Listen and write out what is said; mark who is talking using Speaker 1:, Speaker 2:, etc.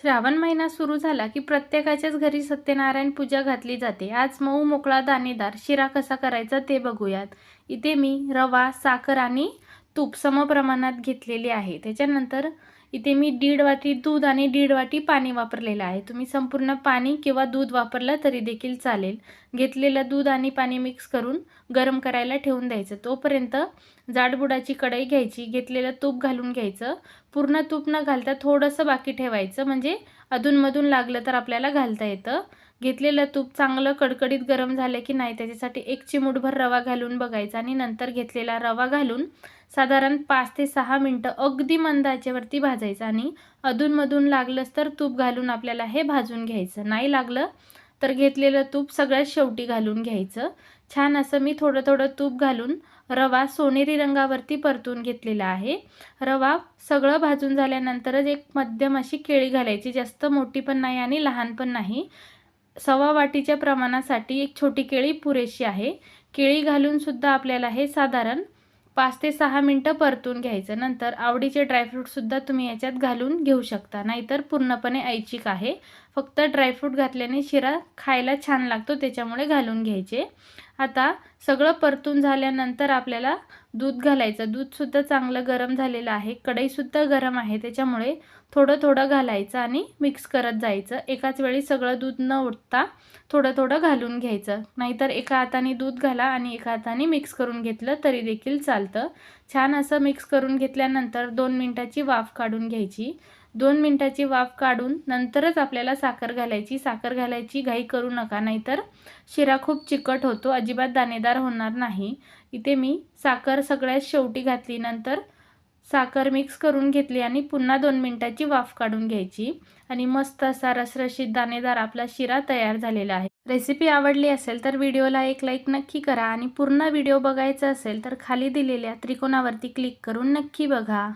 Speaker 1: श्रावण महिना सुरू झाला की प्रत्येकाच्याच घरी सत्यनारायण पूजा घातली जाते। आज मऊ मोकळा दाणेदार शिरा कसा करायचा ते बघूयात। इथे मी रवा, साखर आणि तूप समप्रमाणात घेतलेले आहे। त्याच्यानंतर इथे मी 1.5 वाटी दूध आणि 1.5 वाटी पाणी वापरलेलं आहे। तुम्ही संपूर्ण पाणी किंवा दूध वापरलं तरी देखील चालेल। घेतलेलं दूध आणि पाणी मिक्स करून गरम करायला ठेवून द्यायचं। तोपर्यंत जाडबुडाची कढई घ्यायची, घेतलेलं तूप घालून घ्यायचं। पूर्ण तूप न घालता थोडंसं बाकी ठेवायचं, म्हणजे अधूनमधून लागलं तर आपल्याला घालता येतं। घेतलेलं तूप चांगलं कडकडीत गरम झालं की नाही त्याच्यासाठी 1 चिमूटभर रवा घालून बघायचा आणि नंतर घेतलेला रवा घालून साधारण 5 ते 6 मिनिटं अगदी मंद आचेवरती भाजायचं आणि अधूनमधून लागलंच तर तूप घालून आपल्याला हे भाजून घ्यायचं। नाही लागलं तर घेतलेलं तूप सगळ्यात शेवटी घालून घ्यायचं। छान असं मी थोडं थोडं तूप घालून रवा सोनेरी रंगावरती परतून घेतलेला आहे। रवा सगळं भाजून झाल्यानंतरच एक मध्यम अशी केळी घालायची, जास्त मोठी पण नाही आणि लहान पण नाही। 1/2 वाटीच्या प्रमाणासाठी एक छोटी केळी पुरेशी आहे। केळी घालून सुद्धा आपल्याला हे साधारण 5 ते 6 मिनिटं परतून घ्यायचं। नंतर आवडीचे ड्रायफ्रूटसुद्धा तुम्ही याच्यात घालून घेऊ शकता, नाहीतर पूर्णपणे ऐच्छिक आहे। फक्त ड्रायफ्रूट घातल्याने शिरा खायला छान लागतो, त्याच्यामुळे घालून घ्यायचे। आता सगळं परतून झाल्यानंतर आपल्याला दूध घालायचं। दूधसुद्धा चांगलं गरम झालेलं आहे, कढईसुद्धा गरम आहे, त्याच्यामुळे थोडं थोडं घालायचं आणि मिक्स करत जायचं। एकाच वेळी सगळं दूध न ओतता थोडं थोडं घालून घ्यायचं, नाहीतर एका हाताने दूध घाला आणि एका हाताने मिक्स करून घेतलं तरी देखील चालतं। छान असं मिक्स करून घेतल्यानंतर 2 मिनिटाची वाफ काढून घ्यायची। 2 मिनिटाची वाफ काढून नंतरच आपल्याला साखर घालायची। साखर घालायची घाई करू नका, नाहीतर शिरा खूप चिकट होतो, अजिबात दाणेदार होणार नाही। इथे मी साखर सगळ्यात शेवटी घातली, नंतर साखर मिक्स करून घेतली आणि पुन्हा 2 मिनिटाची वाफ काढून घ्यायची आणि मस्त असा रसरशीत दाणेदार आपला शिरा तयार झालेला आहे। रेसिपी आवडली असेल तर व्हिडिओला एक लाईक नक्की करा आणि पूर्ण व्हिडिओ बघायचा असेल तर खाली दिलेल्या त्रिकोणावरती क्लिक करून नक्की बघा।